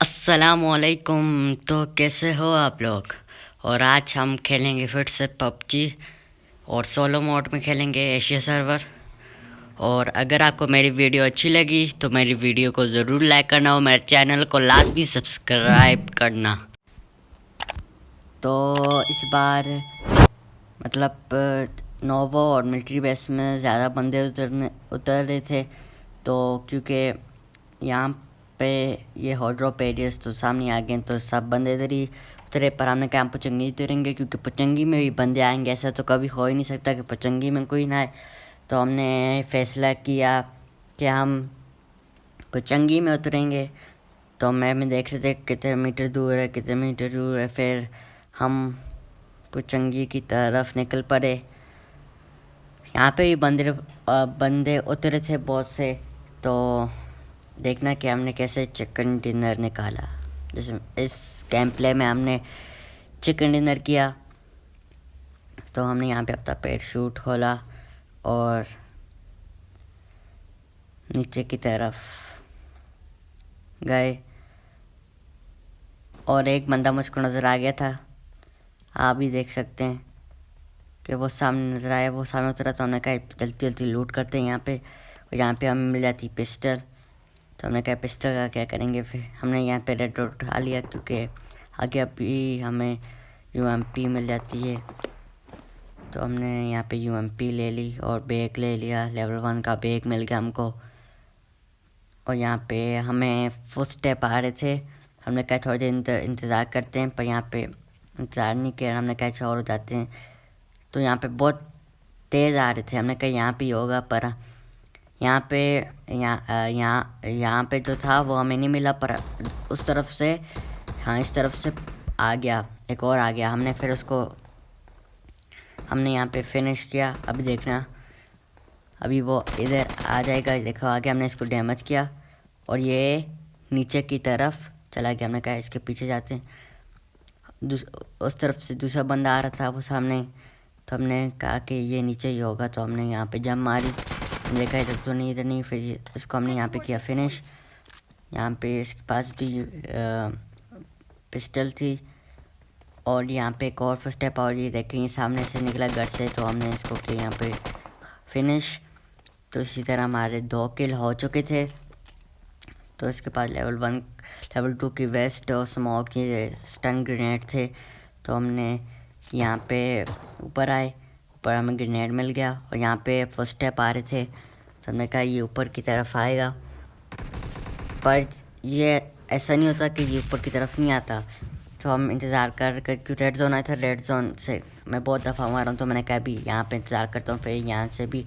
अस्सलामुअलैकुम। तो कैसे हो आप लोग। और आज हम खेलेंगे फिर से पबजी और सोलो मोड में खेलेंगे एशिया सर्वर। और अगर आपको मेरी वीडियो अच्छी लगी तो मेरी वीडियो को ज़रूर लाइक करना और मेरे चैनल को लाजमी सब्सक्राइब करना। तो इस बार मतलब नोवो और मिलिट्री बेस में ज़्यादा बंदे उतर रहे थे। तो क्योंकि यहाँ पे ये हॉट ड्रॉप एरियाज तो सामने आ गए, तो सब बंदे इधर ही उतरे। पर हमने कहा हम पुचंगी उतरेंगे क्योंकि पुचंगी में भी बंदे आएंगे, ऐसा तो कभी हो ही नहीं सकता कि पुचंगी में कोई ना आए। तो हमने फैसला किया कि हम पुचंगी में उतरेंगे। तो मैप में देख रहे थे कितने मीटर दूर है, कितने मीटर दूर है। फिर हम पुचंगी की तरफ निकल पड़े। यहाँ पे भी बंदे उतरे थे बहुत से। तो देखना कि हमने कैसे चिकन डिनर निकाला। जैसे इस गेम प्ले में हमने चिकन डिनर किया। तो हमने यहाँ पे अपना पैराशूट खोला और नीचे की तरफ गए और एक बंदा मुझको नज़र आ गया था। आप भी देख सकते हैं कि वो सामने नज़र आया, वो सामने उतरा। तो हमने कहा जल्दी जल्दी लूट करते हैं यहाँ पे। और यहाँ पे हमें मिल जाती पिस्टल। तो हमने कहा पिस्टल का क्या करेंगे। फिर हमने यहाँ पे रेड डॉट उठा लिया क्योंकि आगे अभी हमें यूएमपी मिल जाती है। तो हमने यहाँ पे यूएमपी ले ली और बैग ले लिया। लेवल 1 का बैग मिल गया हमको। और यहाँ पे हमें फुट स्टेप आ रहे थे। हमने कहा थोड़ी देर इंतज़ार करते हैं, पर यहाँ पे इंतज़ार नहीं किया। हमने कहा अच्छा और हो जाते हैं। तो यहाँ पे बहुत तेज़ आ रहे थे। हमने कहा यहाँ पे ही होगा, पर यहाँ पे जो था वो हमें नहीं मिला। पर उस तरफ से, हाँ इस तरफ से आ गया, एक और आ गया। हमने यहाँ पे फिनिश किया। अभी देखना, अभी वो इधर आ जाएगा। देखो आगे हमने इसको डैमेज किया और ये नीचे की तरफ चला गया। हमने कहा इसके पीछे जाते हैं। उस तरफ से दूसरा बंदा आ रहा था वो सामने। तो हमने कहा कि ये नीचे ही होगा। तो हमने यहाँ पे जंप मारी, देखा इधर तो नहीं, इधर नहीं। फिर इसको हमने यहाँ पे किया फिनिश। यहाँ पे इसके पास भी पिस्टल थी। और यहाँ पे एक और फर्स्ट स्टेप, और ये देखें ये सामने से निकला घर से। तो हमने इसको किया यहाँ पे फिनिश। तो इसी तरह हमारे 2 किल हो चुके थे। तो इसके पास लेवल 1 लेवल 2 की वेस्ट और स्मोक की स्टन ग्रेनेड थे। तो हमने यहाँ पे ऊपर आए, ऊपर हमें ग्रेनेड मिल गया। और यहाँ पे फर्स्ट स्टेप आ रहे थे। तो हमने कहा ये ऊपर की तरफ आएगा, पर ये ऐसा नहीं होता कि ये ऊपर की तरफ नहीं आता। तो हम इंतज़ार कर क्योंकि रेड जोन आया था। रेड जोन से मैं बहुत दफ़ा मारा हूँ। तो मैंने कहा भी यहाँ पे इंतज़ार करता हूँ, फिर यहाँ से भी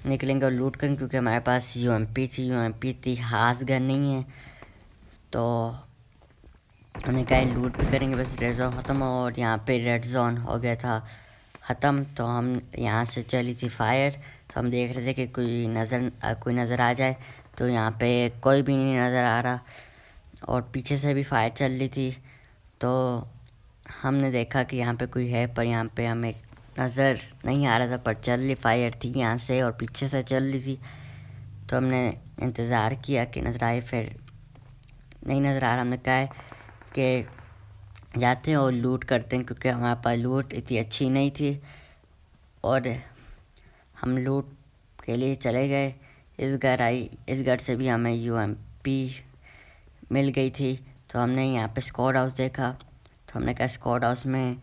निकलेंगे और लूट करेंगे। क्योंकि हमारे पास यूएमपी थी, हाथ गन नहीं है। तो हमने कहा लूट भी करेंगे, बस रेड जोन ख़त्म। और यहाँ पे रेड जोन हो गया था ख़त्म। तो हम यहाँ से चली थी फायर। तो हम देख रहे थे कि कोई नज़र आ जाए। तो यहाँ पे कोई भी नहीं नज़र आ रहा और पीछे से भी फायर चल रही थी। तो हमने देखा कि यहाँ पे कोई है, पर यहाँ पे हमें नज़र नहीं आ रहा था। पर चल रही फायर थी यहाँ से और पीछे से चल रही थी। तो हमने इंतज़ार किया कि नज़र आए, फिर नहीं नज़र आ रहा। हमने कहा कि जाते हैं और लूट करते हैं, क्योंकि हमारे पास लूट इतनी अच्छी नहीं थी। और हम लूट के लिए चले गए। इस घर से भी हमें यूएमपी मिल गई थी। तो हमने यहाँ पे स्क्वाड हाउस देखा। तो हमने कहा स्क्वाड हाउस में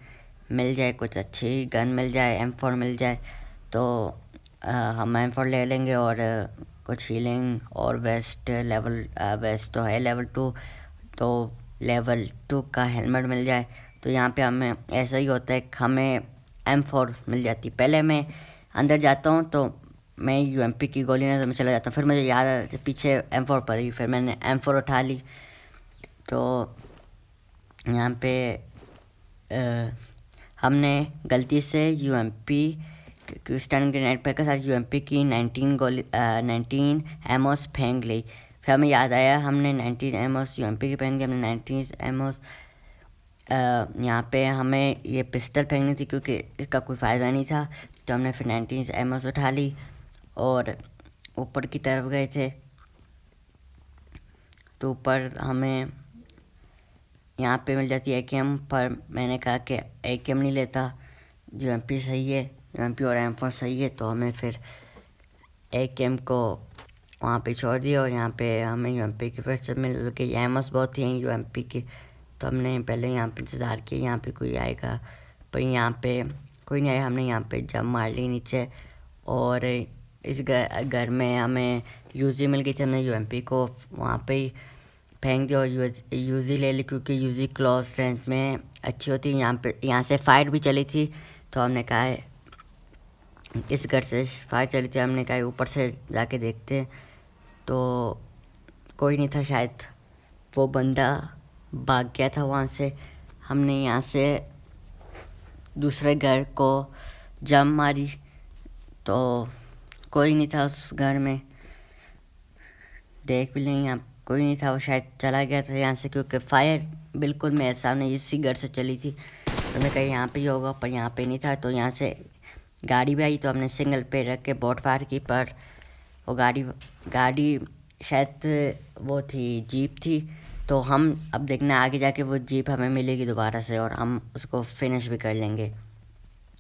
मिल जाए कुछ अच्छी गन मिल जाए, M4 मिल जाए। तो हम M4 ले लेंगे और कुछ हीलिंग और वेस्ट तो है लेवल 2। तो लेवल 2 का हेलमेट मिल जाए। तो यहाँ पे हमें ऐसा ही होता है कि हमें M4 मिल जाती। पहले मैं अंदर जाता हूँ तो मैं यूएमपी की गोली में चला जाता हूँ। फिर मुझे याद आता पीछे M4 पड़ी, फिर मैंने M4 उठा ली। तो यहाँ पे हमने गलती से यूएमपी स्टन ग्रेनेड पे के साथ यूएमपी की 19 एमोस फेंक ली। फिर हमें याद आया हमने 19 एमोस यूएमपी की फेंक दी। हमने 19 एमोस यहाँ पे हमें ये पिस्टल फेंकनी थी क्योंकि इसका कोई फ़ायदा नहीं था। तो हमने फिर 19 एमोस उठा ली और ऊपर की तरफ गए थे। तो ऊपर हमें यहाँ पे मिल जाती है AKM, पर मैंने कहा कि AKM नहीं लेता, UMP सही है, UMP और M4 सही है। तो हमें फिर AKM को वहाँ पे छोड़ दिया और यहाँ पे हमें UMP की फिर से मिल गई। एमओस बहुत थी UMP की, तो हमने पहले यहाँ पे इंतज़ार किया यहाँ पे कोई आएगा, पर यहाँ पे कोई नहीं आया। हमने यहाँ पे जंप मार ली नीचे और इस घर में हमें यूजी मिल गई थी। हमने UMP को वहाँ पे ही फेंक दिया और यूजी ले ली, क्योंकि यूजी क्लोज रेंज में अच्छी होती है। यहाँ से फायर भी चली थी, तो हमने कहा इस घर से फायर चली थी, हमने कहा ऊपर से जाके देखते हैं। तो कोई नहीं था, शायद वो बंदा भाग गया था वहाँ से। हमने यहाँ से दूसरे घर को जंप मारी, तो कोई नहीं था उस घर में। देख भी लें, यहाँ कोई नहीं था, वो शायद चला गया था यहाँ से, क्योंकि फायर बिल्कुल मेरे सामने इसी घर से चली थी। तो मैं कहा यहाँ पे ही होगा, पर यहाँ पे नहीं था। तो यहाँ से गाड़ी भी आई, तो हमने सिंगल पे रख के बोट फायर की, पर वो गाड़ी शायद वो थी, जीप थी। तो हम अब देखना आगे जाके वो जीप हमें मिलेगी दोबारा से और हम उसको फिनिश भी कर लेंगे,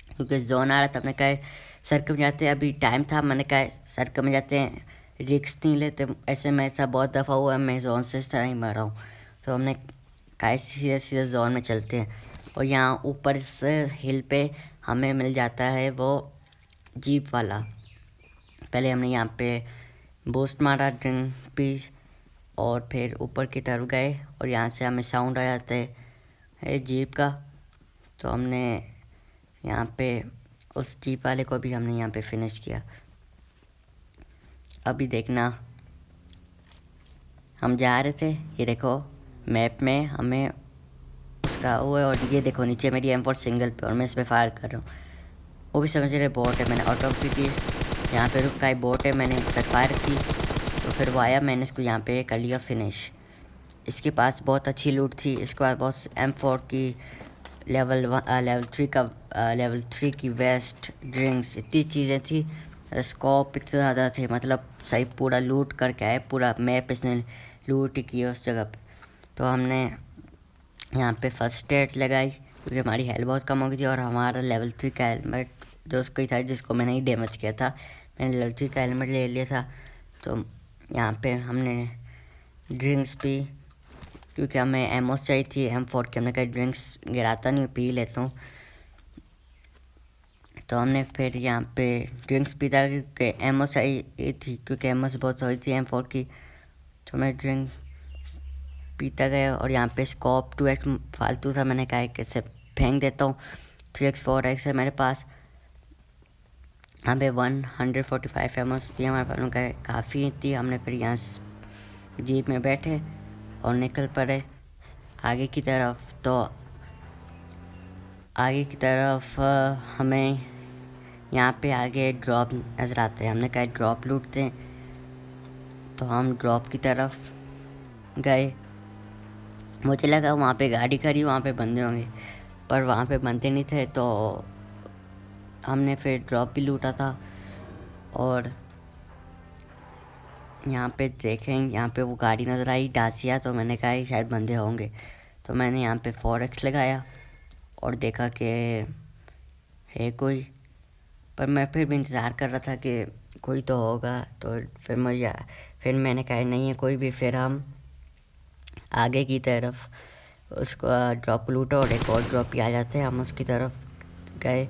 क्योंकि जोन आ रहा था। हमने कहा सर्कल में जाते हैं, अभी टाइम था, मैंने कहा सर्कल में जाते हैं, रिक्स नहीं लेते। ऐसे में ऐसा बहुत दफ़ा हुआ है, मैं जोन से इस तरह ही मरा हूँ। तो हमने कहा सीधे सीधे जोन में चलते हैं। और यहाँ ऊपर से हिल पे हमें मिल जाता है वो जीप वाला। पहले हमने यहाँ पे बूस्ट मारा ड्रिंक पीस और फिर ऊपर की तरफ गए और यहाँ से हमें साउंड आ जाता है जीप का। तो हमने यहाँ पे उस जीप वाले को भी हमने यहाँ पे फिनिश किया। अभी देखना, हम जा रहे थे, ये देखो मैप में हमें उसका वो है, और ये देखो नीचे मेरी M4 सिंगल पे और मैं इस पर फायर कर रहा हूँ। वो भी समझ रहे बोट है, मैंने ऑटो की यहाँ पे रुका है, बोट है, मैंने उस पर फायर की। तो फिर वो आया, मैंने इसको यहाँ पे कर लिया फिनिश। इसके पास बहुत अच्छी लूट थी, इसके पास बहुत M4 की लेवल 3 की वेस्ट, ड्रिंक्स, इतनी चीज़ें थी, स्कोप इतने ज़्यादा थे, मतलब सही पूरा लूट करके आए, पूरा मैप इसने लूट ही किया उस जगह पे। तो हमने यहाँ पे फर्स्ट एड लगाई, क्योंकि हमारी हेल्थ बहुत कम हो गई थी और हमारा लेवल 3 का हेलमेट जो उसको ही था, जिसको मैंने ही डैमेज किया था, मैंने लेवल 3 का हेलमेट ले लिया था। तो यहाँ पे हमने ड्रिंक्स पी, क्योंकि हमें एमओस चाहिए थी M4 की। हमने कहा ड्रिंक्स गिराता नहीं, पी लेता हूँ। तो हमने फिर यहाँ पे ड्रिंक्स पीता, क्योंकि एमओस चाहिए थी, क्योंकि एमओस बहुत हुई थी M4 की। तो मैं ड्रिंक पीता गया और यहाँ पे स्कोप 2x फालतू था, मैंने कहा कैसे फेंक देता हूँ। 3x 4x है मेरे पास। यहाँ पे 145 एमओस थी हमारे पास, उनका काफ़ी थी। हमने फिर यहाँ जीप में बैठे और निकल पड़े आगे की तरफ। तो आगे की तरफ हमें यहाँ पे आगे ड्रॉप नज़र आते हैं। हमने कहा ड्रॉप लूटते हैं, तो हम ड्रॉप की तरफ गए। मुझे लगा वहाँ पे गाड़ी खड़ी, वहाँ पे बंदे होंगे, पर वहाँ पे बंदे नहीं थे। तो हमने फिर ड्रॉप भी लूटा था और यहाँ पे देखें, यहाँ पे वो गाड़ी नज़र आई डासिया। तो मैंने कहा शायद बंदे होंगे, तो मैंने यहाँ पे 4x लगाया और देखा कि है कोई, पर मैं फिर भी इंतज़ार कर रहा था कि कोई तो होगा। तो फिर मैंने कहा नहीं है कोई भी। फिर हम आगे की तरफ उसको ड्रॉप लूटा और एक और ड्रॉप भी आ जाते हैं, हम उसकी तरफ गए।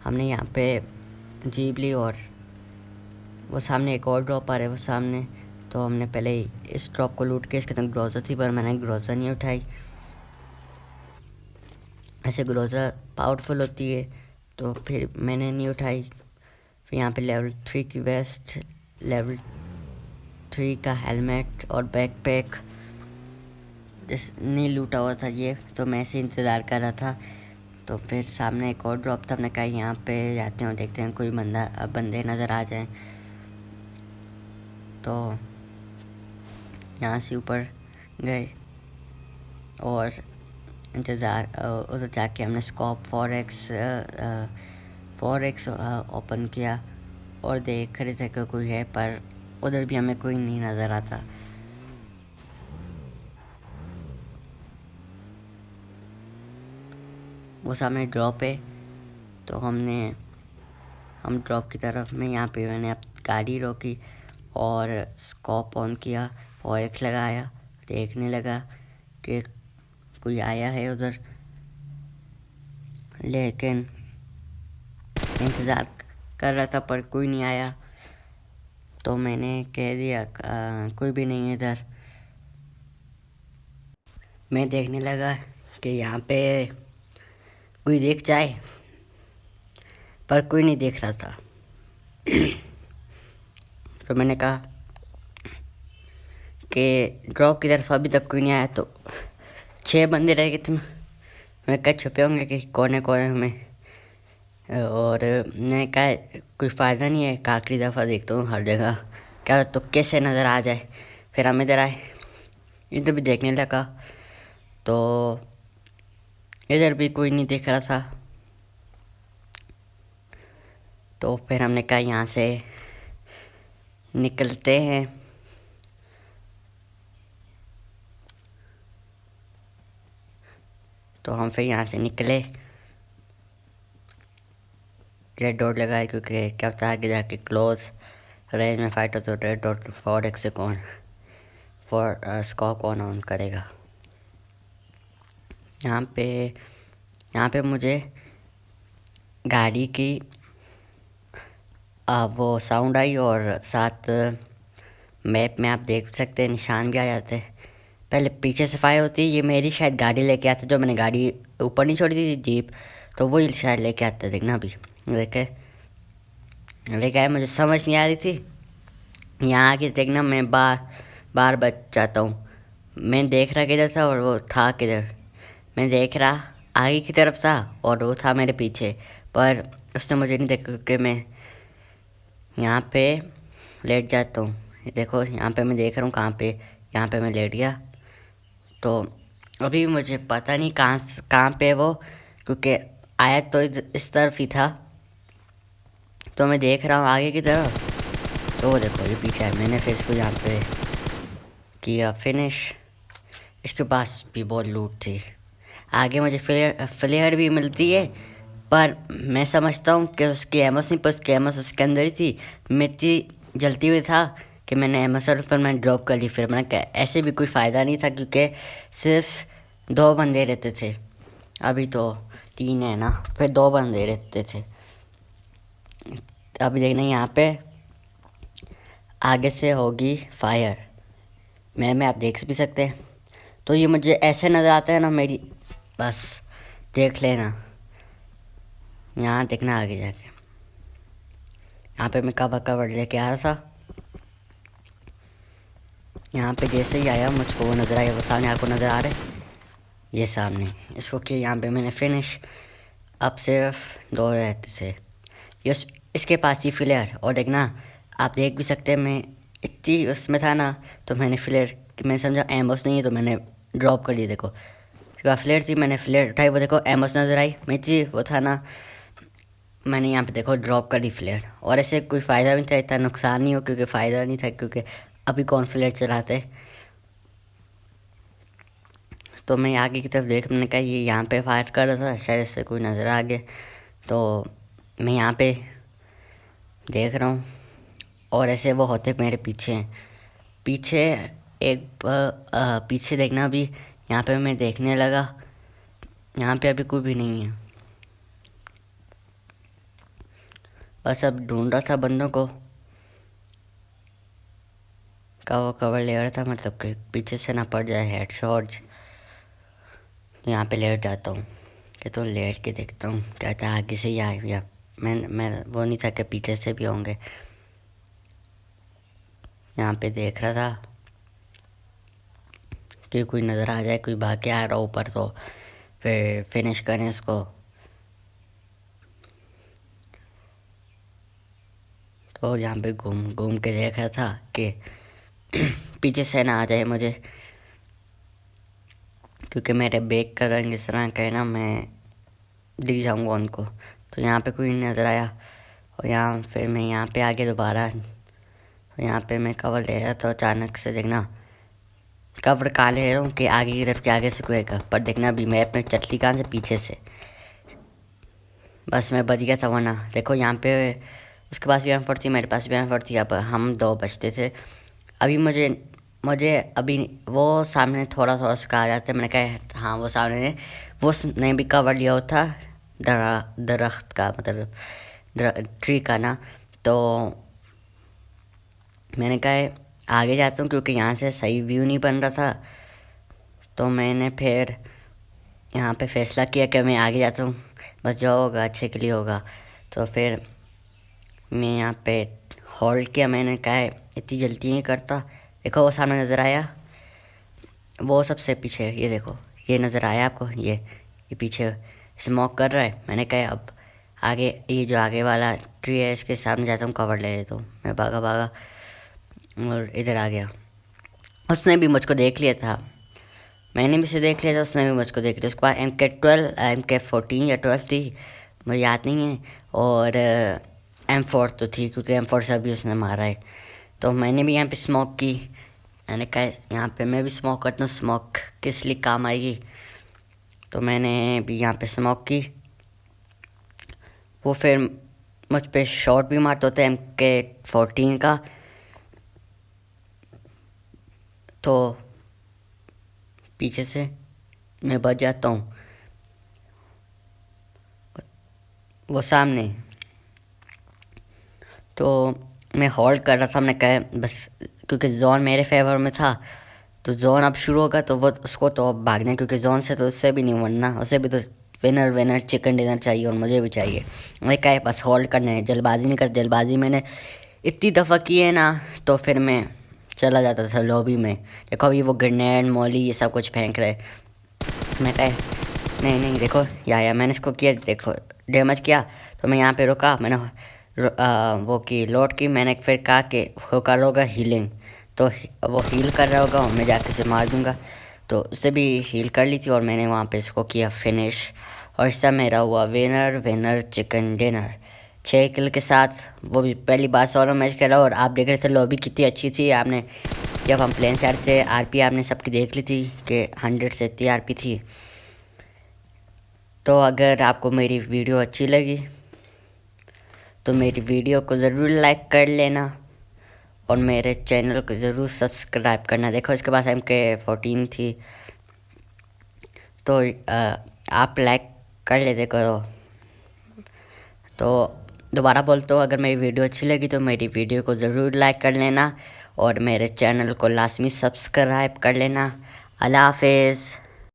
हमने यहाँ पे जीप ली और वो सामने एक और ड्रॉप आ रहा है वो सामने। तो हमने पहले इस ड्रॉप को लूट के, इसके अंदर ग्रोज़र थी, पर मैंने ग्रोज़र नहीं उठाई। ऐसे ग्रोज़र पावरफुल होती है, तो फिर मैंने नहीं उठाई। फिर यहाँ पे लेवल 3 की वेस्ट, लेवल 3 का हेलमेट और बैकपैक जिस नहीं लूटा हुआ था ये, तो मैं ऐसे इंतज़ार कर रहा था। तो फिर सामने एक और ड्रॉप था, हमने कहा यहाँ पे जाते हैं, देखते हैं कोई बंदे नज़र आ जाएं। तो यहाँ से ऊपर गए और इंतज़ार उधर जाके हमने स्कोप 4x ओपन किया और देख रहे थे कि कोई है, पर उधर भी हमें कोई नहीं नज़र आता। वो सामने ड्रॉप है। तो हम ड्रॉप की तरफ में यहाँ पे मैंने अब गाड़ी रोकी और स्कोप ऑन किया, फॉरेक्स लगाया, देखने लगा कि कोई आया है उधर, लेकिन इंतज़ार कर रहा था पर कोई नहीं आया। तो मैंने कह दिया कोई भी नहीं है इधर। मैं देखने लगा कि यहाँ पे कोई देख जाए, पर कोई नहीं देख रहा था। तो मैंने कहा कि ड्रॉप की तरफ अभी तक कोई नहीं आया, तो 6 बंदे रह गए थे। मैं कहा छुपे होंगे कि कोने कोने में, और मैंने कहा कोई फ़ायदा नहीं है, आखिरी दफ़ा देखता हूँ हर जगह, क्या तो कैसे नज़र आ जाए। फिर हम इधर आए, इधर भी देखने लगा तो इधर भी कोई नहीं दिख रहा था। तो फिर हमने कहा यहाँ से निकलते हैं। तो हम फिर यहाँ से निकले, रेड डॉट लगाए क्योंकि क्या होता है आगे जाके क्लोज रेंज में फाइट हो तो रेड डॉट फॉर एक्स कौन फॉर स्कॉप कौन ऑन करेगा। यहाँ पे मुझे गाड़ी की वो साउंड आई और साथ मैप में आप देख सकते हैं निशान भी आ जाते हैं। पहले पीछे से फायर होती है, ये मेरी शायद गाड़ी लेके आते, जो मैंने गाड़ी ऊपर नहीं छोड़ी थी जीप, तो वही शायद लेके आते। देखना अभी लेके आए, मुझे समझ नहीं आ रही थी। यहाँ आके देखना मैं बार बच जाता हूँ। मैं देख रहा किधर था और वो था किधर। मैं देख रहा आगे की तरफ था और वो था मेरे पीछे, पर उसने मुझे नहीं देखा क्योंकि मैं यहाँ पे लेट जाता हूँ। देखो यहाँ पे मैं देख रहा हूँ कहाँ पे, यहाँ पे मैं लेट गया। तो अभी मुझे पता नहीं कहाँ पे वो, क्योंकि आया तो इस तरफ ही था। तो मैं देख रहा हूँ आगे की तरफ, तो वो देखो ये पीछे है। मैंने फिर इसको यहाँ पे किया फिनिश। इसके पास भी बहुत लूट थी। आगे मुझे फ्लेयर भी मिलती है, पर मैं समझता हूँ कि उसकी एमोस नहीं, पर उसकी एमोस उसके अंदर ही थी। मैं इतनी जलती हुई था कि मैंने एमोस पर मैंने ड्रॉप कर ली। फिर मैंने कहा ऐसे भी कोई फ़ायदा नहीं था क्योंकि सिर्फ 2 बंदे रहते थे, अभी तो 3 है ना, फिर 2 बंदे रहते थे। अभी देखना यहाँ पे आगे से होगी फायर, मैं आप देख भी सकते हैं। तो ये मुझे ऐसे नज़र आता है ना मेरी, बस देख लेना। यहाँ देखना आगे जाके, यहाँ पे मैं कवर लेके आ रहा था। यहाँ पे जैसे ही आया मुझको वो नज़र आया, वो सामने आपको नज़र आ रहा है, ये सामने। इसको किया यहाँ पे मैंने फिनिश। अब सिर्फ 2 रहते थे। ये इसके पास थी फ्लेयर, और देखना आप देख भी सकते हैं मैं इतनी उसमें था ना, तो मैंने फ्लेयर, मैंने समझा एमोस नहीं है तो मैंने ड्रॉप कर दी। देखो फ्लेयर थी, मैंने फ्लेयर उठाई, वो देखो एमोस नज़र आई, मैं वो था ना, मैंने यहाँ पे देखो ड्रॉप कर दी फ्लेयर। और ऐसे कोई फ़ायदा भी नहीं था, इतना नुकसान नहीं हो क्योंकि फ़ायदा नहीं था, क्योंकि अभी कौन फ्लेयर चलाते। तो मैं आगे की तरफ देख, मैंने कहा ये यहाँ पे फायर कर रहा था, शायद इससे कोई नज़र आ गया। तो मैं यहाँ पे देख रहा हूँ और ऐसे वो होते मेरे पीछे पीछे देखना भी। यहाँ पे मैं देखने लगा, यहाँ पे अभी कोई भी नहीं है, बस अब ढूंढ रहा था बंदों को। कवर ले रहा था, मतलब कि पीछे से ना पड़ जाए हेडशॉट्स। यहाँ पे लेट जाता हूँ कि तो लेट के देखता हूँ क्या था, आगे से ही आए या मैं वो नहीं था कि पीछे से भी होंगे। यहाँ पे देख रहा था कि कोई नज़र आ जाए, कोई भाग के आ रहा ऊपर, तो फिर फिनिश करें इसको। तो यहाँ पे घूम के देख रहा था कि पीछे से ना आ जाए मुझे, क्योंकि मेरे बैग का रंग इस तरह का है ना, मैं दिख जाऊँगा उनको। तो यहाँ पे कोई नहीं नज़र आया, और यहाँ फिर मैं यहाँ पे आगे दोबारा, तो यहाँ पे मैं कवर ले रहा था, अचानक से देखना कवर कहाँ ले रहा हूँ कि आगे की तरफ के आगे से कोई आएगा, पर देखना अभी मैप में चटली कहाँ से, पीछे से। बस मैं बच गया था, वरना देखो यहाँ पे उसके पास भी M4 थी, मेरे पास भी M4 थी, अब हम दो बचते थे। अभी मुझे मुझे अभी वो सामने थोड़ा थोड़ा सा आ जाते, मैंने कहा हाँ वो सामने वो ने भी कवर लिया हुआ था दरख्त का, मतलब ट्री का ना। तो मैंने कहा आगे जाता हूँ क्योंकि यहाँ से सही व्यू नहीं बन रहा था। तो मैंने फिर यहाँ पे फैसला किया कि मैं आगे जाता हूँ, बस जो होगा अच्छे के लिए होगा। तो फिर मैं यहाँ पे होल्ड किया, मैंने कहा इतनी जल्दी नहीं करता। देखो वो सामने नज़र आया, वो सबसे पीछे, ये देखो ये नज़र आया आपको, ये पीछे स्मोक कर रहा है। मैंने कहा अब आगे ये जो आगे वाला ट्री है इसके सामने जाता हूँ, कवर ले लेता हूँ। मैं भागा भागा और इधर आ गया। उसने भी मुझको देख लिया था, मैंने भी उसे देख लिया था, उसने भी मुझको देख लिया। उसके बाद MK14 या 12 थी, मुझे याद नहीं है। और M4 तो थी, क्योंकि M4 से अभी उसने मारा है। तो मैंने भी यहाँ पे स्मोक की, मैंने कहा यहाँ पे मैं भी स्मोक करता हूँ, स्मोक किस लिए काम आएगी। तो मैंने भी यहाँ पे स्मोक की। वो फिर मुझ पे शॉट भी मारते होते MK14 का। तो पीछे से मैं बच जाता हूँ, वो सामने। तो मैं होल्ड कर रहा था, मैंने कहा बस, क्योंकि जोन मेरे फेवर में था। तो जोन अब शुरू होगा तो वो उसको तो अब भागना है, क्योंकि जोन से तो उससे भी नहीं बनना, उसे भी तो विनर विनर चिकन डिनर चाहिए, और मुझे भी चाहिए। मैं कहा बस होल्ड करना है, जल्दबाजी नहीं कर। जल्दबाजी मैंने इतनी दफ़ा की है ना, तो फिर मैं चला जाता था लॉबी में। देखो अभी वो ग्रेनेड मॉली ये सब कुछ फेंक रहे। मैं कहा नहीं नहीं, देखो या मैंने इसको किया, देखो डैमेज किया। तो मैं यहाँ पे रुका, मैंने वो की लोड की। मैंने फिर कहा कि वो कर होगा हीलिंग, तो वो हील कर रहा होगा, मैं जाके उसे मार दूंगा। तो उससे भी हील कर ली थी, और मैंने वहाँ पे इसको किया फिनिश। और इससे मेरा हुआ विनर विनर चिकन डिनर 6 किल के साथ। वो भी पहली बार सोलो मैच खेला, और आप देख रहे थे लॉबी कितनी अच्छी थी। आपने जब हम प्लेन से आ रहे थे, आरपी आपने सबकी देख ली थी कि 100 से इतनी आरपी थी। तो अगर आपको मेरी वीडियो अच्छी लगी तो मेरी वीडियो को ज़रूर लाइक कर लेना, और मेरे चैनल को ज़रूर सब्सक्राइब करना। देखो इसके पास MK14 थी, तो आप लाइक कर लेते करो। तो दोबारा बोलता हूँ, अगर मेरी वीडियो अच्छी लगी तो मेरी वीडियो को ज़रूर लाइक कर लेना, और मेरे चैनल को लाजमी सब्सक्राइब कर लेना। अल्लाह हाफिज़।